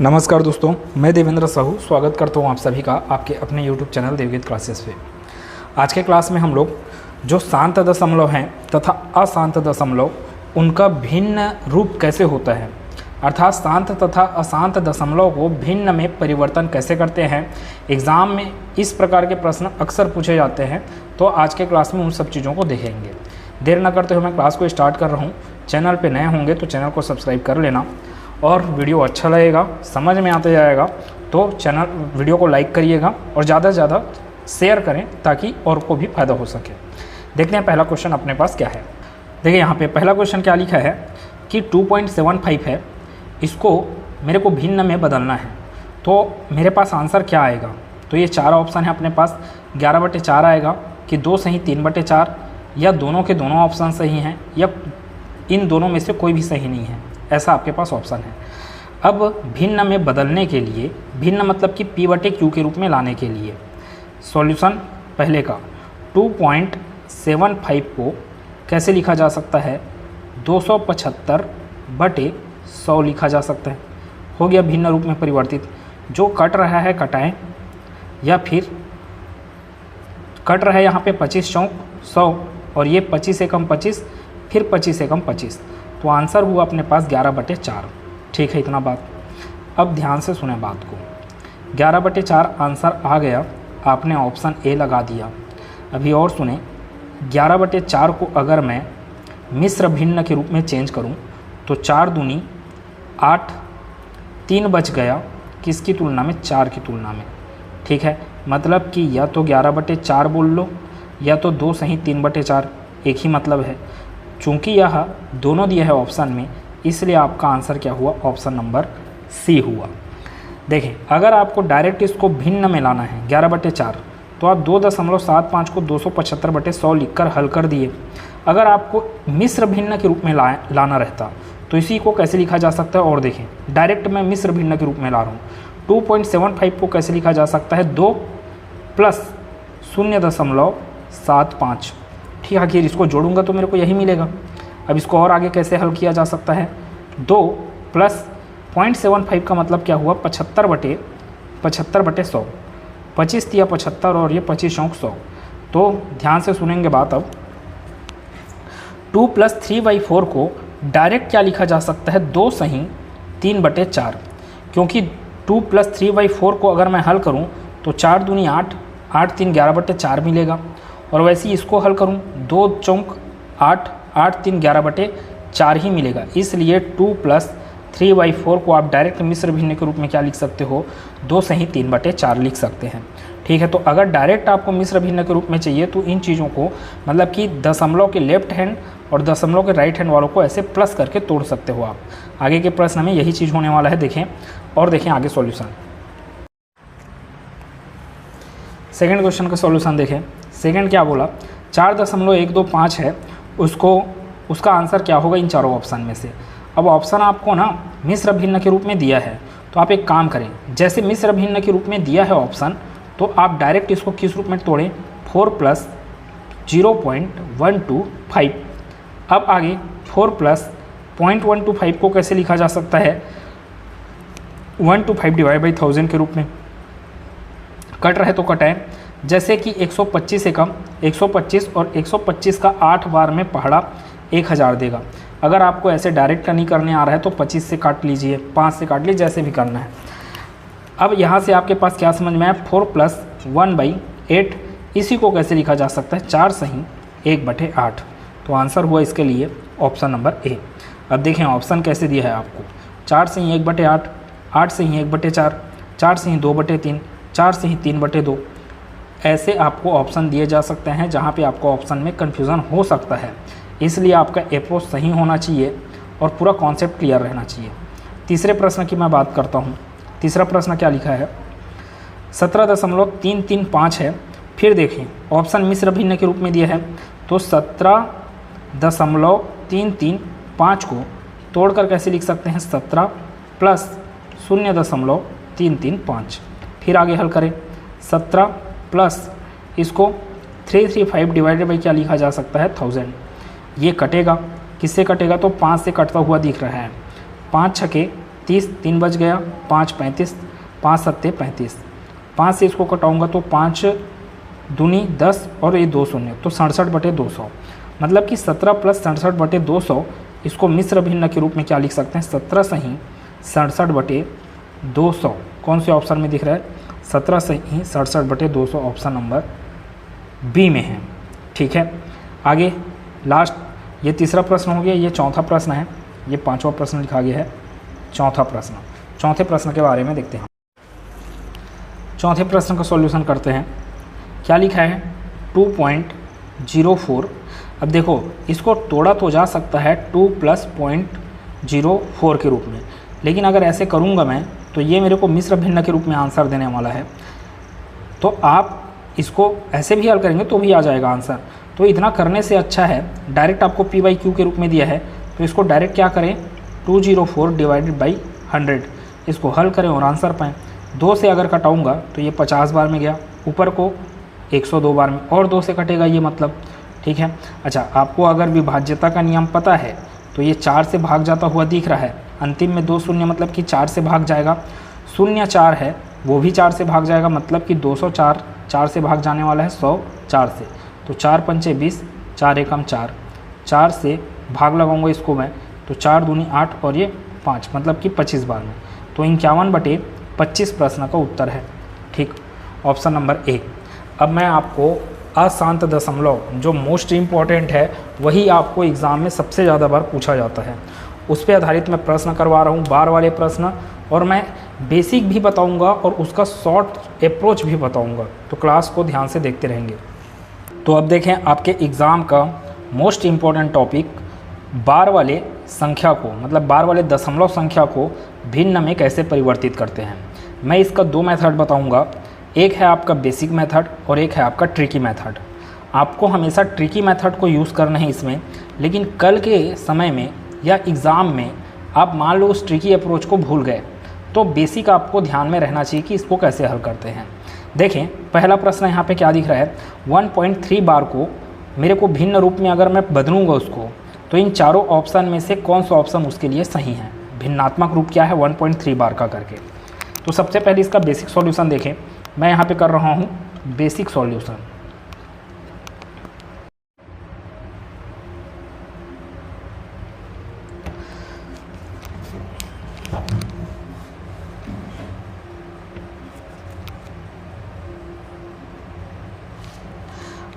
नमस्कार दोस्तों, मैं देवेंद्र साहू स्वागत करता हूं आप सभी का आपके अपने YouTube चैनल देवगीत क्लासेस पे। आज के क्लास में हम लोग जो शांत दशमलव हैं तथा अशांत दशमलव उनका भिन्न रूप कैसे होता है, अर्थात शांत तथा अशांत दशमलव को भिन्न में परिवर्तन कैसे करते हैं। एग्ज़ाम में इस प्रकार के प्रश्न अक्सर पूछे जाते हैं, तो आज के क्लास में उन सब चीज़ों को देखेंगे। देर न करते हुए मैं क्लास को स्टार्ट कर रहा हूँ। चैनल पर नए होंगे तो चैनल को सब्सक्राइब कर लेना, और वीडियो अच्छा लगेगा, समझ में आते जाएगा तो वीडियो को लाइक करिएगा और ज़्यादा से ज़्यादा शेयर करें ताकि और को भी फ़ायदा हो सके। देखते हैं पहला क्वेश्चन अपने पास क्या है। देखिए यहाँ पे पहला क्वेश्चन क्या लिखा है कि 2.75 है, इसको मेरे को भिन्न में बदलना है, तो मेरे पास आंसर क्या आएगा। तो ये चार ऑप्शन है अपने पास। 11/4 आएगा कि 2 सही 3/4, या दोनों के दोनों ऑप्शन सही हैं, या इन दोनों में से कोई भी सही नहीं है, ऐसा आपके पास ऑप्शन है। अब भिन्न में बदलने के लिए, भिन्न मतलब कि P/Q के रूप में लाने के लिए सॉल्यूशन पहले का 2.75 को कैसे लिखा जा सकता है, 275/100 लिखा जा सकता है। हो गया भिन्न रूप में परिवर्तित। जो कट रहा है कटाएं, या फिर कट रहा है यहाँ पे 25 चौक 100, और ये 25 एकम 25, फिर 25 एकम 25, तो आंसर हुआ अपने पास 11/4। ठीक है, इतना बात। अब ध्यान से सुने बात को। 11/4 आंसर आ गया, आपने ऑप्शन ए लगा दिया। अभी और सुने, 11/4 को अगर मैं मिश्र भिन्न के रूप में चेंज करूं तो 4 दूनी 8, 3 बच गया किसकी तुलना में, 4 की तुलना में। ठीक है, मतलब कि या तो 11/4 बोल लो, या तो 2 सही 3/4, एक ही मतलब है। चूँकि यह दोनों दिया है ऑप्शन में, इसलिए आपका आंसर क्या हुआ, ऑप्शन नंबर सी हुआ। देखें, अगर आपको डायरेक्ट इसको भिन्न में लाना है 11/4, तो आप 2.75 को 275/100 लिखकर हल कर दिए। अगर आपको मिश्र भिन्न के रूप में लाना रहता तो इसी को कैसे लिखा जा सकता है, और देखें डायरेक्ट मैं मिश्र भिन्न के रूप में ला रहा हूँ। 2.75 को कैसे लिखा जा सकता है, 2 + 0.75। ठीक, आखिर इसको जोड़ूंगा तो मेरे को यही मिलेगा। अब इसको और आगे कैसे हल किया जा सकता है, 2 + 0.75 का मतलब क्या हुआ, 75/100। 25 या 75 और ये 25 चौक 100। तो ध्यान से सुनेंगे बात। अब 2 + 3/4 को डायरेक्ट क्या लिखा जा सकता है, 2 सही 3/4, क्योंकि 2 + 3/4 को अगर मैं हल करूं तो 4 दूनी 8, 8 3 11/4 मिलेगा। और वैसे ही इसको हल करूं, 2 चौक 8, 8 3 11/4 ही मिलेगा। इसलिए 2 + 3/4 को आप डायरेक्ट मिश्र भिन्न के रूप में क्या लिख सकते हो, 2 सही 3/4 लिख सकते हैं। ठीक है, तो अगर डायरेक्ट आपको मिश्र भिन्न के रूप में चाहिए तो इन चीज़ों को, मतलब कि दशमलव के लेफ्ट हैंड और दशमलव के राइट हैंड वालों को ऐसे प्लस करके तोड़ सकते हो आप। आगे के प्रश्न में यही चीज़ होने वाला है। देखें और देखें आगे सॉल्यूशन। सेकंड क्वेश्चन का सॉल्यूशन देखें। सेकंड क्या बोला, 4.125 है, उसका आंसर क्या होगा इन चारों ऑप्शन में से। अब ऑप्शन आपको ना मिश्र भिन्न के रूप में दिया है, तो आप एक काम करें, जैसे मिश्र भिन्न के रूप में दिया है ऑप्शन, तो आप डायरेक्ट इसको किस रूप में तोड़ें, 4 + 0.125। अब आगे 4 + 0.125 को कैसे लिखा जा सकता है, 125 / 1000 के रूप में। कट रहे तो कटाएं, जैसे कि 125 एकम 125, और 125 का 8 बार में पहाड़ा 1000 देगा। अगर आपको ऐसे डायरेक्ट नहीं करने आ रहा है तो 25 से काट लीजिए, 5 से काट लीजिए, जैसे भी करना है। अब यहाँ से आपके पास क्या समझ में आया, 4 + 1/8, इसी को कैसे लिखा जा सकता है, 4 सही 1/8। तो आंसर हुआ इसके लिए ऑप्शन नंबर ए। अब देखें ऑप्शन कैसे दिया है आपको, 4 सही 1/8, 8 सही 1/4, 4 सही 2/3, 4 सही 3/2। ऐसे आपको ऑप्शन दिए जा सकते हैं जहाँ पे आपको ऑप्शन में कन्फ्यूज़न हो सकता है, इसलिए आपका अप्रोच सही होना चाहिए और पूरा कॉन्सेप्ट क्लियर रहना चाहिए। तीसरे प्रश्न की मैं बात करता हूँ। तीसरा प्रश्न क्या लिखा है, 17.335 है। फिर देखें ऑप्शन मिश्र भिन्न के रूप में दिया है, तो 17.335 को तोड़कर कैसे लिख सकते हैं, 17 + 0.335। फिर आगे हल करें, 17 प्लस इसको 335 डिवाइडेड बाई क्या लिखा जा सकता है, 1000। ये कटेगा, किससे कटेगा, तो 5 से कटता हुआ दिख रहा है। 5 छके 30, 3 बच गया, 5 35, 5 सत्ते 35, 5 से इसको कटाऊंगा तो 5 दूनी 10 और ये 2 शून्य, तो 67/200। मतलब कि 17 + 67/200, इसको मिश्र भिन्न के रूप में क्या लिख सकते हैं, 17 सही 67/200। कौन से ऑप्शन में दिख रहा है, 17 सही 67/200, ऑप्शन नंबर बी में है। ठीक है, आगे लास्ट, ये तीसरा प्रश्न हो गया, ये चौथा प्रश्न है, ये 5वां प्रश्न लिखा गया है, चौथा प्रश्न। चौथे प्रश्न के बारे में देखते हैं। चौथे प्रश्न का सॉल्यूशन करते हैं। क्या लिखा है, 2.04। अब देखो, इसको तोड़ा तो जा सकता है 2 + 0.04 के रूप में, लेकिन अगर ऐसे करूँगा मैं तो ये मेरे को मिश्र भिन्न के रूप में आंसर देने वाला है। तो आप इसको ऐसे भी हल करेंगे तो भी आ जाएगा आंसर। तो इतना करने से अच्छा है, डायरेक्ट आपको P/Q के रूप में दिया है, तो इसको डायरेक्ट क्या करें, 204 / 100, इसको हल करें और आंसर पाएँ। 2 से अगर कटाऊँगा तो ये 50 बार में गया, ऊपर को 102 बार में, और 2 से कटेगा ये, मतलब ठीक है। अच्छा, आपको अगर विभाज्यता का नियम पता है तो ये 4 से भाग जाता हुआ दिख रहा है, अंतिम में 2 शून्य, मतलब कि 4 से भाग जाएगा। 0 4 है, वो भी 4 से भाग जाएगा, मतलब कि 204, 4 से भाग जाने वाला है 100 4 से, तो 4 × 5 = 20, 4 × 1 = 4, 4 से भाग लगाऊंगा इसको मैं, तो 4 दूनी 8 और ये 5, मतलब कि 25 बार में, तो 51/25 प्रश्न का उत्तर है। ठीक, ऑप्शन नंबर ए। अब मैं आपको अशांत दशमलव, जो मोस्ट इम्पॉर्टेंट है, वही आपको एग्ज़ाम में सबसे ज़्यादा बार पूछा जाता है, उस पर आधारित मैं प्रश्न करवा रहा हूँ, बार वाले प्रश्न, और मैं बेसिक भी बताऊँगा और उसका शॉर्ट अप्रोच भी बताऊँगा, तो क्लास को ध्यान से देखते रहेंगे। तो अब देखें, आपके एग्ज़ाम का मोस्ट इम्पॉर्टेंट टॉपिक, बार वाले संख्या को, मतलब बार वाले दशमलव संख्या को भिन्न में कैसे परिवर्तित करते हैं। मैं इसका 2 मेथड बताऊंगा, एक है आपका बेसिक मेथड और एक है आपका ट्रिकी मेथड। आपको हमेशा ट्रिकी मेथड को यूज़ करना है इसमें, लेकिन कल के समय में या एग्ज़ाम में आप मान लो उस ट्रिकी अप्रोच को भूल गए, तो बेसिक आपको ध्यान में रहना चाहिए कि इसको कैसे हल करते हैं। देखें, पहला प्रश्न यहाँ पे क्या दिख रहा है, 1.3 बार को मेरे को भिन्न रूप में अगर मैं बदलूँगा उसको, तो इन चारों ऑप्शन में से कौन सा ऑप्शन उसके लिए सही है। भिन्नात्मक रूप क्या है, 1.3 बार का करके। तो सबसे पहले इसका बेसिक सॉल्यूशन देखें, मैं यहाँ पे कर रहा हूँ बेसिक सॉल्यूशन।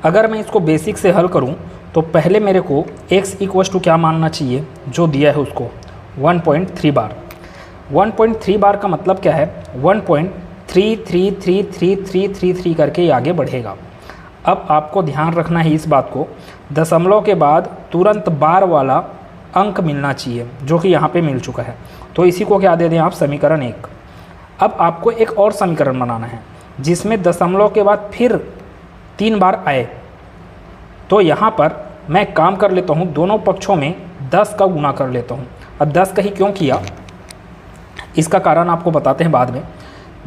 अगर मैं इसको बेसिक से हल करूं तो पहले मेरे को x = क्या मानना चाहिए, जो दिया है उसको 1.3 बार। 1.3 बार का मतलब क्या है, 1.333333 करके ये आगे बढ़ेगा। अब आपको ध्यान रखना है इस बात को, दशमलव के बाद तुरंत बार वाला अंक मिलना चाहिए, जो कि यहाँ पे मिल चुका है। तो इसी को क्या दे दें आप, समीकरण 1। अब आपको एक और समीकरण बनाना है जिसमें दशमलव के बाद फिर 3 बार आए। तो यहाँ पर मैं काम कर लेता हूँ, दोनों पक्षों में 10 का गुना कर लेता हूँ। अब 10 का ही क्यों किया, इसका कारण आपको बताते हैं बाद में।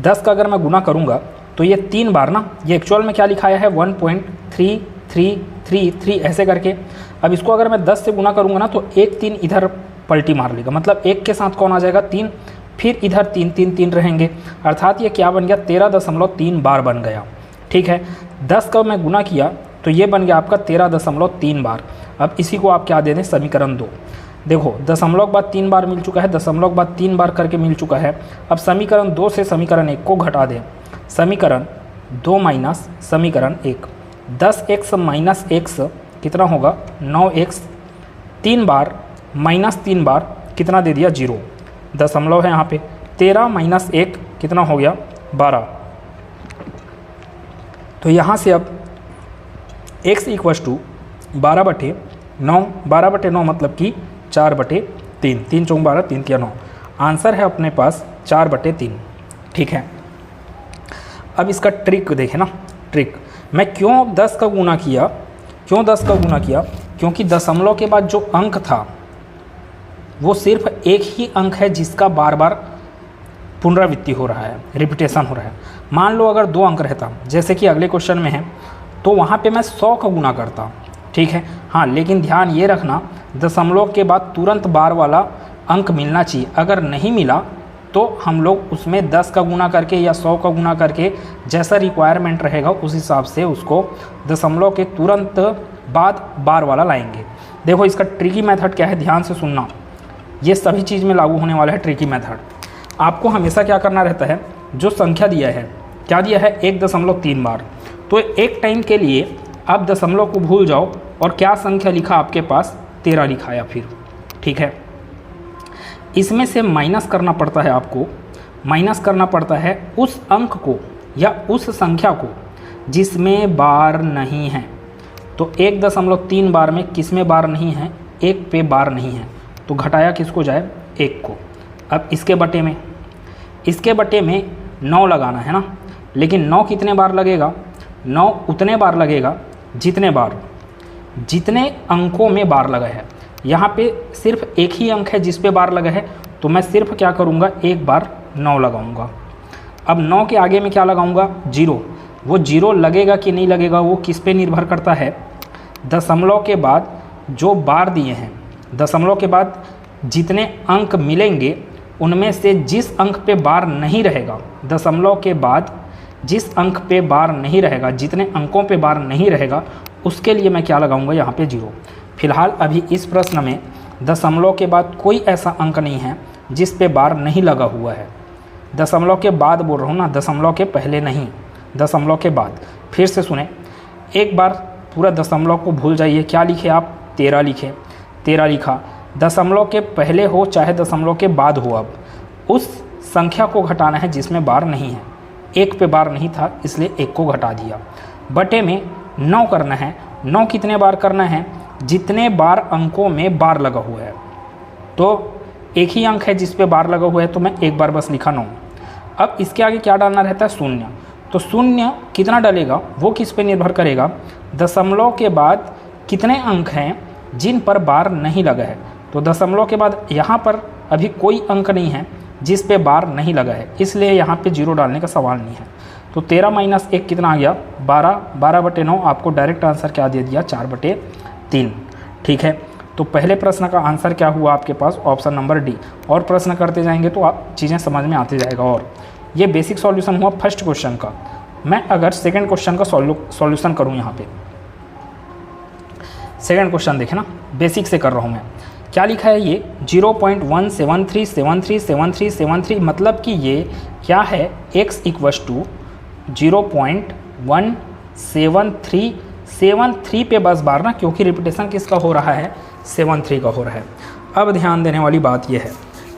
10 का अगर मैं गुना करूँगा तो ये 3 बार ना, ये एक्चुअल में क्या लिखाया है 1.3333 ऐसे करके। अब इसको अगर मैं 10 से गुना करूँगा ना तो 1 3 इधर पलटी मार लेगा, मतलब 1 के साथ कौन आ जाएगा 3, फिर इधर 3 3 3 रहेंगे, अर्थात ये क्या बन गया 13.3 बार बन गया। ठीक है, 10 का मैं गुना किया तो ये बन गया आपका 13.3 बार। अब इसी को आप क्या दे दें, समीकरण 2। देखो, दशमलव के बाद 3 बार मिल चुका है, दशमलव के बाद 3 बार करके मिल चुका है। अब समीकरण 2 से समीकरण 1 को घटा दें, समीकरण 2 माइनस समीकरण 1, 10x माइनस x कितना होगा 9x, 3 बार माइनस 3 बार कितना दे दिया 0, दशमलव है यहाँ पे, 13 माइनस 1 कितना हो गया 12। तो यहाँ से अब x = 12/9, 12/9 मतलब कि 4/3, 3 चौक 12, 3 तिया 9, आंसर है अपने पास 4/3। ठीक है, अब इसका ट्रिक देखें ना, ट्रिक मैं क्यों 10 का गुना किया, क्योंकि दशमलव के बाद जो अंक था वो सिर्फ एक ही अंक है जिसका बार बार पुनरावृत्ति हो रहा है, रिपीटेशन हो रहा है। मान लो अगर 2 अंक रहता, जैसे कि अगले क्वेश्चन में है, तो वहाँ पे मैं 100 का गुना करता। ठीक है, हाँ, लेकिन ध्यान ये रखना दशमलव के बाद तुरंत बार वाला अंक मिलना चाहिए। अगर नहीं मिला तो हम लोग उसमें 10 का गुना करके या 100 का गुना करके जैसा रिक्वायरमेंट रहेगा उस हिसाब से उसको दशमलव के तुरंत बाद बार वाला लाएंगे। देखो इसका ट्रिकी मेथड क्या है, ध्यान से सुनना, ये सभी चीज़ में लागू होने वाला है ट्रिकी मेथड। आपको हमेशा क्या करना रहता है, जो संख्या दिया है, क्या दिया है 1.3 बार, तो एक टाइम के लिए आप दशमलव को भूल जाओ और क्या संख्या लिखा आपके पास 13 लिखा या फिर, ठीक है। इसमें से माइनस करना पड़ता है, आपको माइनस करना पड़ता है उस अंक को या उस संख्या को जिसमें बार नहीं है। तो 1.3 बार में किस में बार नहीं है, 1 पे बार नहीं है, तो घटाया किसको जाए, 1 को। अब इसके बटे में 9 लगाना है ना, लेकिन 9 कितने बार लगेगा, 9 उतने बार लगेगा जितने अंकों में बार लगा है। यहाँ पे सिर्फ एक ही अंक है जिस पे बार लगा है, तो मैं सिर्फ क्या करूँगा, एक बार 9 लगाऊंगा। अब 9 के आगे में क्या लगाऊंगा, 0। वो 0 लगेगा कि नहीं लगेगा वो किस पे निर्भर करता है, दशमलव के बाद जो बार दिए हैं, दशमलव के बाद जितने अंक मिलेंगे उनमें से जिस अंक पे बार नहीं रहेगा, दशमलव के बाद जिस अंक पे बार नहीं रहेगा, जितने अंकों पे बार नहीं रहेगा, उसके लिए मैं क्या लगाऊंगा, यहाँ पे 0। फिलहाल अभी इस प्रश्न में दशमलव के बाद कोई ऐसा अंक नहीं है जिस पे बार नहीं लगा हुआ है। दशमलव के बाद बोल रहा हूँ ना, दशमलव के पहले नहीं, दशमलव के बाद। फिर से सुने, एक बार पूरा दशमलव को भूल जाइए, क्या लिखे आप, 13 लिखे, 13 लिखा। दशमलव के पहले हो चाहे दशमलव के बाद हो, अब उस संख्या को घटाना है जिसमें बार नहीं है। 1 पे बार नहीं था इसलिए 1 को घटा दिया। बटे में 9 करना है, 9 कितने बार करना है, जितने बार अंकों में बार लगा हुआ है। तो एक ही अंक है जिस पे बार लगा हुआ है, तो मैं एक बार बस लिखा 9। अब इसके आगे क्या डालना रहता है, शून्य। तो शून्य कितना डलेगा वो किस पे निर्भर करेगा, दशमलव के बाद कितने अंक हैं जिन पर बार नहीं लगा है। तो दशमलव के बाद यहाँ पर अभी कोई अंक नहीं है जिस पे बार नहीं लगा है, इसलिए यहाँ पे 0 डालने का सवाल नहीं है। तो 13 माइनस 1 कितना आ गया, 12। 12/9 आपको डायरेक्ट आंसर क्या दे दिया, 4/3। ठीक है, तो पहले प्रश्न का आंसर क्या हुआ आपके पास, ऑप्शन नंबर डी। और प्रश्न करते जाएंगे तो आप चीज़ें समझ में आती जाएगा। और ये बेसिक सॉल्यूशन हुआ फर्स्ट क्वेश्चन का। मैं अगर सेकंड क्वेश्चन का सॉल्यूशन करूँ, यहाँ पे सेकंड क्वेश्चन देखें ना, बेसिक से कर रहा हूँ मैं। क्या लिखा है ये 0.173737373, मतलब कि ये क्या है, x = 0.17373 पे बस बार ना, क्योंकि रिपीटेशन किसका हो रहा है, 73 का हो रहा है। अब ध्यान देने वाली बात यह है,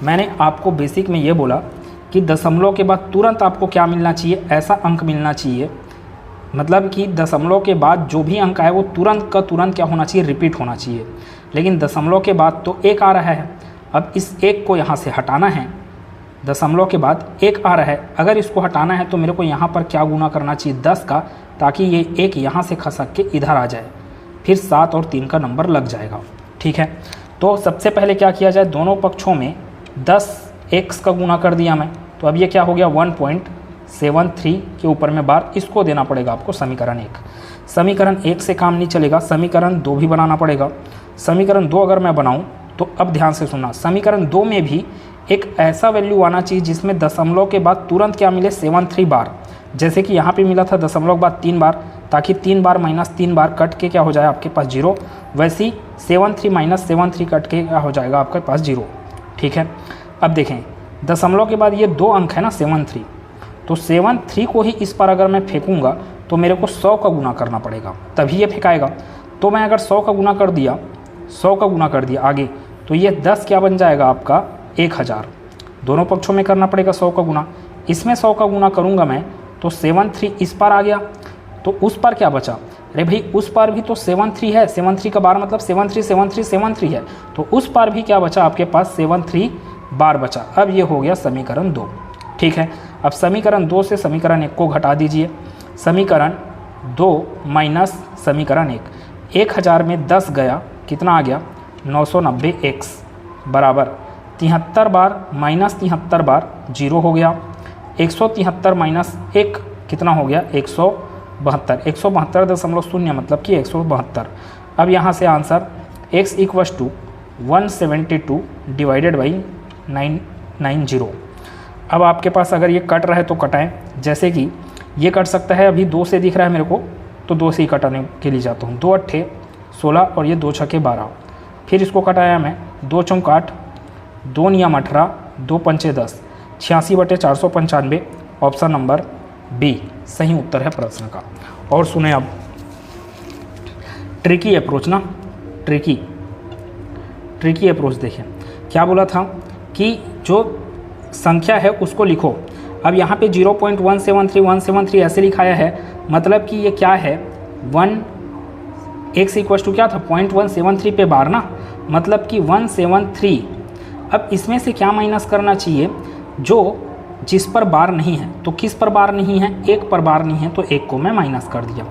मैंने आपको बेसिक में ये बोला कि दशमलव के बाद तुरंत आपको क्या मिलना चाहिए, ऐसा अंक मिलना चाहिए, मतलब कि दशमलव के बाद जो भी अंक आए वो तुरंत का तुरंत क्या होना चाहिए, रिपीट होना चाहिए। लेकिन दशमलव के बाद तो 1 आ रहा है, अब इस 1 को यहाँ से हटाना है। दशमलव के बाद 1 आ रहा है, अगर इसको हटाना है तो मेरे को यहाँ पर क्या गुना करना चाहिए, 10 का, ताकि ये 1 यहाँ से खसक के इधर आ जाए, फिर 7 और 3 का नंबर लग जाएगा। ठीक है, तो सबसे पहले क्या किया जाए, दोनों पक्षों में 10x का गुना कर दिया मैं, तो अब ये क्या हो गया, 1.73 के ऊपर में बार, इसको देना पड़ेगा आपको समीकरण 1। समीकरण 1 से काम नहीं चलेगा, समीकरण 2 भी बनाना पड़ेगा। समीकरण 2 अगर मैं बनाऊं तो अब ध्यान से सुनना, समीकरण 2 में भी एक ऐसा वैल्यू आना चाहिए जिसमें दशमलव के बाद तुरंत क्या मिले, 73 बार। जैसे कि यहाँ पे मिला था दशमलव के बाद 3 बार, ताकि 3 बार माइनस 3 बार कट के क्या हो जाए आपके पास 0, वैसे ही 73 माइनस 73 कट के क्या हो जाएगा आपके पास 0। ठीक है, अब देखें दशमलव के बाद ये 2 अंक है ना 73, तो 73 को ही इस पर अगर मैं फेंकूँगा तो मेरे को 100 का गुना करना पड़ेगा, तभी ये फेंकाएगा। तो मैं अगर 100 का गुना कर दिया, 100 का गुना कर दिया आगे, तो ये 10 क्या बन जाएगा आपका, 1000। दोनों पक्षों में करना पड़ेगा 100 का गुना। इसमें 100 का गुना करूँगा मैं तो 73 इस पर आ गया, तो उस पर क्या बचा, अरे भाई उस पर भी तो 73 है, 73 का बार मतलब 73 73 73 है, तो उस पर भी क्या बचा आपके पास, 73 बार बचा। अब ये हो गया समीकरण 2। ठीक है, अब समीकरण 2 से समीकरण 1 को घटा दीजिए। समीकरण 2 माइनस समीकरण 1, 1000 में 10 गया, कितना आ गया, 990x बराबर 73 बार माइनस 73 बार 0 हो गया। 173 माइनस 1 कितना हो गया, 172, 172.0 मतलब कि 172। अब यहाँ से आंसर x = 172 डिवाइडेड बाई 990। अब आपके पास अगर ये कट रहा है तो कटाएं, जैसे कि ये कट सकता है, अभी 2 से दिख रहा है मेरे को तो 2 से ही कटाने के लिए जाता हूँ। 2 अट्ठे 16 और ये 2 छक्के 12। फिर इसको कटाया मैं, 2 चौक 8, 2 नियम 18, 2 पंचे 10, 86/495। ऑप्शन नंबर बी सही उत्तर है प्रश्न का। और सुने अब ट्रिकी अप्रोच ना, ट्रिकी अप्रोच देखें क्या बोला था कि जो संख्या है उसको लिखो। अब यहाँ पे 0.173 ऐसे लिखाया है, मतलब कि ये क्या है 1 x इक्वल टू क्या था 0.173 पे बार ना, मतलब कि 173। अब इसमें से क्या माइनस करना चाहिए, जो जिस पर बार नहीं है, तो किस पर बार नहीं है, 1 पर बार नहीं है, तो 1 को मैं माइनस कर दिया।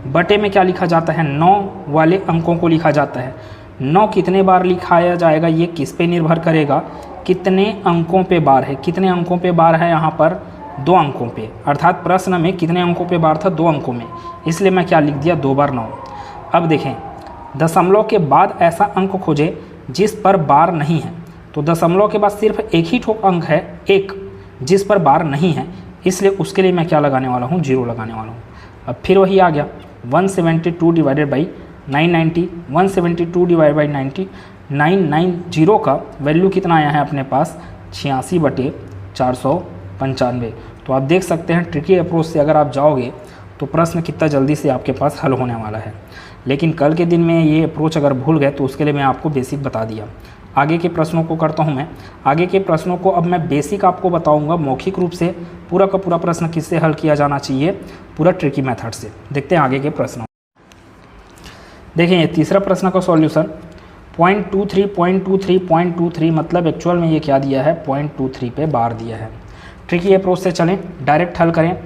बटे में क्या लिखा जाता है, 9 वाले अंकों को लिखा जाता है। 9 कितने बार लिखाया जाएगा ये किस पे निर्भर करेगा, कितने अंकों पे बार है। कितने अंकों पे बार है यहाँ पर, 2 अंकों पे, अर्थात प्रश्न में कितने अंकों पे बार था, 2 अंकों में, इसलिए मैं क्या लिख दिया 2 बार 9। अब देखें दशमलव के बाद ऐसा अंक खोजें जिस पर बार नहीं है, तो दशमलव के बाद सिर्फ एक ही ठोक अंक है 1 जिस पर बार नहीं है, इसलिए उसके लिए मैं क्या लगाने वाला हूँ 0 लगाने वाला हूँ। अब फिर वही आ गया 172 डिवाइडेड बाई 990, 172 डिवाइड बाई 990 का वैल्यू कितना आया है अपने पास 86/495। तो आप देख सकते हैं ट्रिकी अप्रोच से अगर आप जाओगे तो प्रश्न कितना जल्दी से आपके पास हल होने वाला है। लेकिन कल के दिन में ये अप्रोच अगर भूल गए तो उसके लिए मैं आपको बेसिक बता दिया। आगे के प्रश्नों को करता हूं मैं। आगे के प्रश्नों को अब मैं बेसिक आपको बताऊंगा मौखिक रूप से, पूरा का पूरा प्रश्न किससे हल किया जाना चाहिए, पूरा ट्रिकी मेथड से। देखते हैं आगे के प्रश्नों। देखिए तीसरा प्रश्न का सॉल्यूशन 0.23 मतलब एक्चुअल में ये क्या दिया है 0.23 पे बार दिया है। ट्रिकी अप्रोच से चलें, डायरेक्ट हल करें।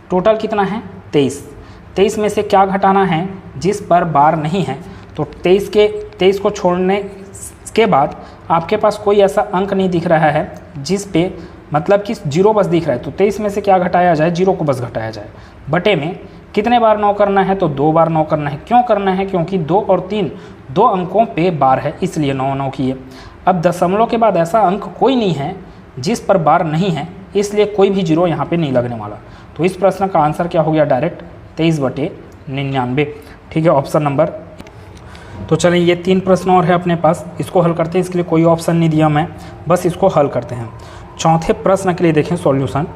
टोटल कितना है 23 में से क्या घटाना है जिस पर बार नहीं है, तो 23 को छोड़ने के बाद आपके पास कोई ऐसा अंक नहीं दिख रहा है जिस पे मतलब कि 0 बस दिख रहा है, तो 23 में से क्या घटाया जाए 0 को बस घटाया जाए। बटे में कितने बार 9 करना है, तो 2 बार 9 करना है। क्यों करना है, क्योंकि 2 और 3 2 अंकों पे बार है, इसलिए 9 किए। अब दशमलव के बाद ऐसा अंक कोई नहीं है जिस पर बार नहीं है, इसलिए कोई भी 0 यहाँ पे नहीं लगने वाला। तो इस प्रश्न का आंसर क्या हो गया डायरेक्ट 23/99। ठीक है, ऑप्शन नंबर। तो चलें ये 3 प्रश्न और है अपने पास, इसको हल करते हैं। इसके लिए कोई ऑप्शन नहीं दिया मैं, बस इसको हल करते हैं। चौथे प्रश्न के लिए देखें सॉल्यूशन।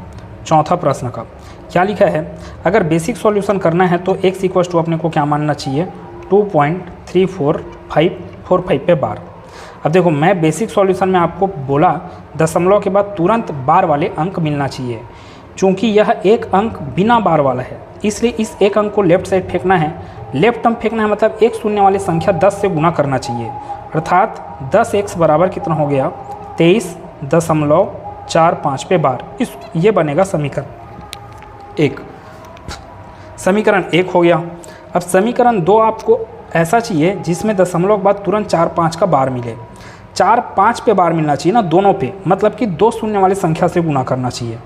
चौथा प्रश्न का क्या लिखा है, अगर बेसिक सॉल्यूशन करना है तो x इक्वल टू अपने को क्या मानना चाहिए 2.34545 पे बार। अब देखो मैं बेसिक सॉल्यूशन में आपको बोला दशमलव के बाद तुरंत बार वाले अंक मिलना चाहिए। चूँकि यह एक अंक बिना बार वाला है, इसलिए इस एक अंक को लेफ्ट साइड फेंकना है। लेफ्ट टर्म फेंकना है मतलब एक शून्य वाली संख्या 10 से गुना करना चाहिए, अर्थात 10x बराबर कितना हो गया 23.45 पे बार। ये बनेगा समीकरण 1। समीकरण 1 हो गया। अब समीकरण 2 आपको ऐसा चाहिए जिसमें दशमलव के बाद तुरंत 4-5 का बार मिले। 4-5 पे बार मिलना चाहिए ना दोनों पे, मतलब कि 2 शून्य वाली संख्या से गुना करना चाहिए।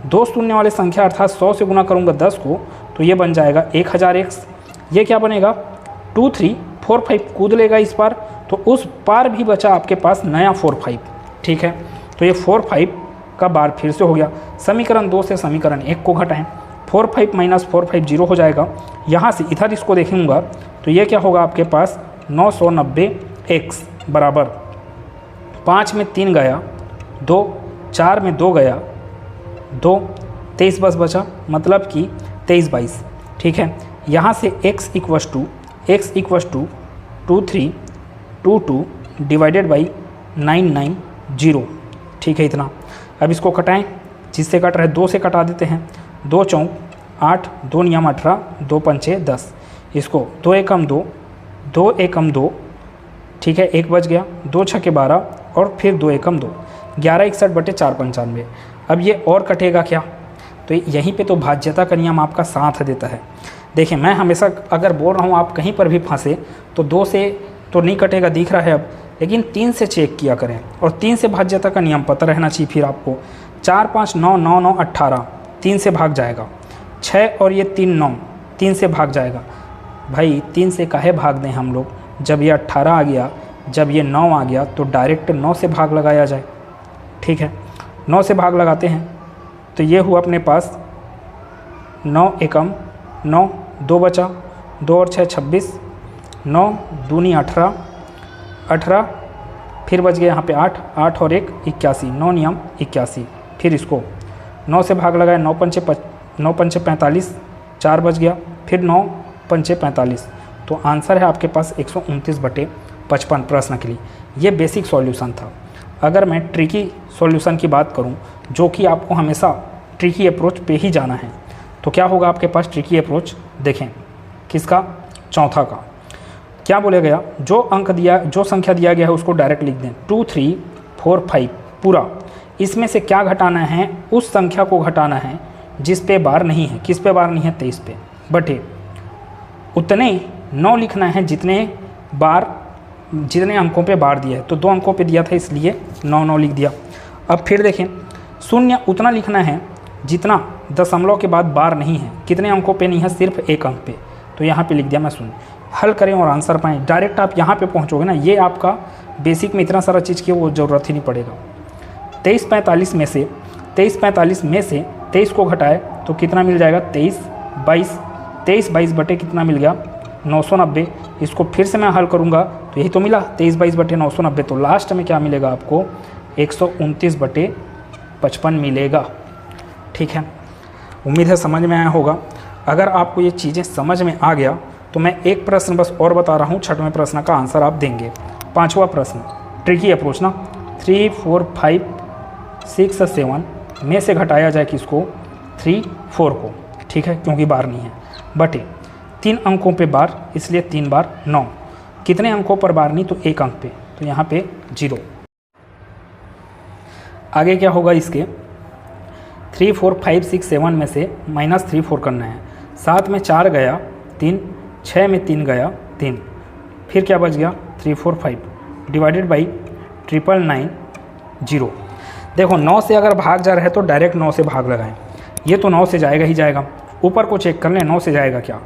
2 शून्य वाली संख्या अर्थात 100 से गुना करूँगा 10 को, तो ये बन जाएगा 1000x। ये क्या बनेगा 2345 कूद लेगा इस पार, तो उस पार भी बचा आपके पास नया 45। ठीक है, तो ये 45 का बार फिर से हो गया। समीकरण 2 से समीकरण 1 को घटाएं, 45 - 45 0 हो जाएगा। यहाँ से इधर इसको देखूँगा तो ये क्या होगा आपके पास 990x बराबर 5 में 3 गया 2, 4 में 2 गया 2, 23 बस बचा, मतलब कि 23/22। ठीक है, यहाँ से x equal to 2322 divided by 990। ठीक है इतना। अब इसको कटाएं, जिससे कट रहे 2 से कटा देते हैं। 2 चौक 8, 2 नियम 18, 2 पंचे 10। इसको 2 एकम 2, 2 एकम 2। ठीक है, 1 बच गया। 2 छक्के 12 और फिर 2 एकम 2, 1161/495। अब ये और कटेगा क्या, तो यहीं पे तो भाज्यता का नियम आपका साथ देता है। देखिए मैं हमेशा अगर बोल रहा हूँ आप कहीं पर भी फंसे तो 2 से तो नहीं कटेगा दिख रहा है अब, लेकिन 3 से चेक किया करें, और 3 से भाज्यता का नियम पता रहना चाहिए। फिर आपको 4 5 9 9 9 18 3 से भाग जाएगा, 6 और ये 3 9 3 से भाग जाएगा। भाई 3 से काहे भाग दें हम लोग, जब ये 18 आ गया जब ये 9 आ गया तो डायरेक्ट 9 से भाग लगाया जाए। ठीक है, 9 से भाग लगाते हैं तो ये हुआ अपने पास 9 एकम 9, 2 बचा, 2 और 6 26, 9 दूनी 18, 18 फिर बच गया यहाँ पे 8, 8 और 1 81, 9 नियम 81। फिर इसको 9 से भाग लगाए, 9 पंचे 45, 4 बच गया, फिर 9 पंचे 45। तो आंसर है आपके पास 129/55 प्रश्न के लिए। ये बेसिक सॉल्यूशन था। अगर मैं ट्रिकी सॉल्यूशन की बात करूं, जो कि आपको हमेशा ट्रिकी अप्रोच पे ही जाना है, तो क्या होगा आपके पास ट्रिकी अप्रोच देखें, किसका, चौथा का। क्या बोला गया, जो संख्या दिया गया है उसको डायरेक्ट लिख दें, 2 3 4 5 पूरा। इसमें से क्या घटाना है, उस संख्या को घटाना है जिस पे बार नहीं है। किस पे बार नहीं है, 23 पे, बटे उतने 9 लिखना है जितने अंकों पे बार दिया है। तो 2 अंकों पे दिया था इसलिए 9 9 लिख दिया। अब फिर देखें, शून्य उतना लिखना है जितना दशमलव के बाद बार नहीं है। कितने अंकों पे नहीं है, सिर्फ 1 अंक पे, तो यहाँ पे लिख दिया मैं शून्य। हल करें और आंसर पाएँ, डायरेक्ट आप यहाँ पे पहुँचोगे ना। ये आपका बेसिक में इतना सारा चीज़ की वो ज़रूरत ही नहीं पड़ेगा। 23 45 में से 23 को घटाए तो कितना मिल जाएगा, 23 22 बटे कितना मिल गया, 990। इसको फिर से मैं हल करूँगा तो यही तो मिला, 23 22 बटे 990। तो लास्ट में क्या मिलेगा आपको, 129/55 मिलेगा। ठीक है, उम्मीद है समझ में आया होगा। अगर आपको ये चीज़ें समझ में आ गया तो मैं एक प्रश्न बस और बता रहा हूँ, 6वें प्रश्न का आंसर आप देंगे। 5वां प्रश्न ट्रिकी अप्रोच ना, 3 4 5 6 7 में से घटाया जाए किसको, 3 4 को। ठीक है, क्योंकि बार नहीं है, बटे 3 अंकों पे बार, इसलिए 3 बार 9। कितने अंकों पर बार नहीं, तो 1 अंक पे, तो यहाँ पे 0। आगे क्या होगा इसके, 3 4 5 6 7 में से -3 4 करना है। 7 में 4 गया 3, 6 में 3 गया 3, फिर क्या बच गया, 3 4 5 डिवाइडेड बाई 999 0। देखो 9 से अगर भाग जा रहा है तो डायरेक्ट 9 से भाग लगाएं। ये तो 9 से जाएगा ही जाएगा। ऊपर को चेक कर लें 9 से जाएगा क्या,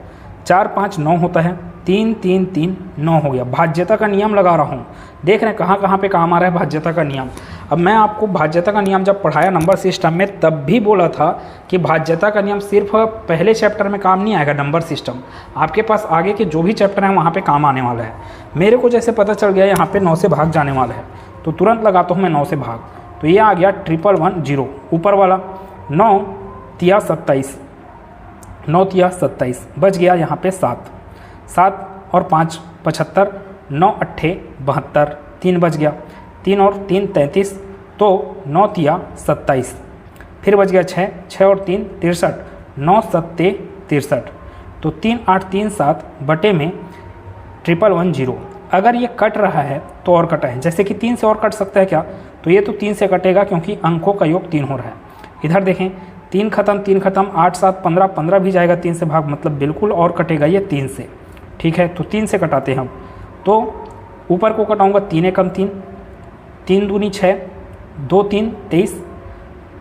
4 5 9 होता है, 3 3 3 9 हो गया। भाज्यता का नियम लगा रहा हूँ, देख रहे हैं कहाँ कहाँ पे काम आ रहा है भाज्यता का नियम। अब मैं आपको भाज्यता का नियम जब पढ़ाया नंबर सिस्टम में, तब भी बोला था कि भाज्यता का नियम सिर्फ पहले चैप्टर में काम नहीं आएगा नंबर सिस्टम, आपके पास आगे के जो भी चैप्टर हैं वहाँ पे काम आने वाला है। मेरे को जैसे पता चल गया यहाँ पे 9 से भाग जाने वाला है, तो तुरंत लगाता हूँ मैं 9 से भाग, तो ये आ गया 111 ऊपर वाला। 9 तिया 27, 9 तिया 27 बच गया यहाँ पे 7, 7 और 5 75, 9 अट्ठे 72, 3 बच गया, 3 और 3 33, तो 9 तिया 27, फिर बच गया 6, 6 और 3 63, 9 सत्ते 63, तो 3 8 3 7 बटे में 111 अगर ये कट रहा है तो और कटा है, जैसे कि 3 से और कट सकता है क्या, तो ये तो 3 से कटेगा क्योंकि अंकों का योग 3 हो रहा है। इधर देखें 3 खत्म 8 7 15, 15 भी जाएगा 3 से भाग, मतलब बिल्कुल और कटेगा ये 3 से। ठीक है, तो 3 से कटाते हैं हम, तो ऊपर को कटाऊंगा 3 एकम 3, 3 दूनी 6, 2 3 23,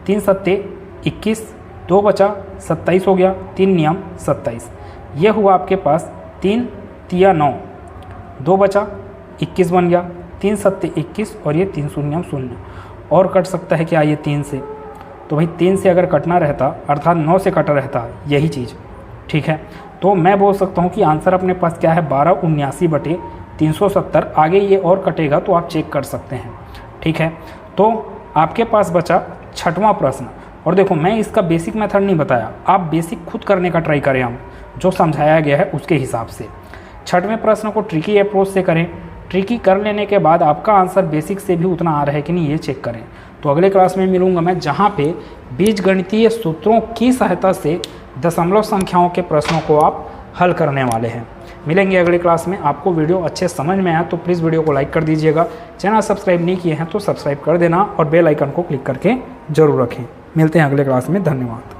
3 सत्ते 21, 2 बचा 27 हो गया, 3 नियम 27। ये हुआ आपके पास 3 तिया 9, 2 बचा 21 बन गया, 3 सत्ते 21 और ये 3 शून्य 0। और कट सकता है क्या ये 3 से, तो भाई 3 से अगर कटना रहता अर्थात 9 से कट रहता यही चीज़। ठीक है, तो मैं बोल सकता हूँ कि आंसर अपने पास क्या है 1279/370। आगे ये और कटेगा तो आप चेक कर सकते हैं। ठीक है, तो आपके पास बचा 6वां प्रश्न। और देखो मैं इसका बेसिक मेथड नहीं बताया, आप बेसिक खुद करने का ट्राई करें, हम जो समझाया गया है उसके हिसाब से। 6वें प्रश्न को ट्रिकी अप्रोच से करें, ट्रिकी कर लेने के बाद आपका आंसर बेसिक से भी उतना आ रहा है कि नहीं ये चेक करें। तो अगले क्लास में मिलूंगा मैं, जहाँ पे बीजगणितीय सूत्रों की सहायता से दशमलव संख्याओं के प्रश्नों को आप हल करने वाले हैं। मिलेंगे अगले क्लास में। आपको वीडियो अच्छे समझ में आया तो प्लीज़ वीडियो को लाइक कर दीजिएगा। चैनल सब्सक्राइब नहीं किए हैं तो सब्सक्राइब कर देना और बेल आइकन को क्लिक करके जरूर रखें। मिलते हैं अगले क्लास में, धन्यवाद।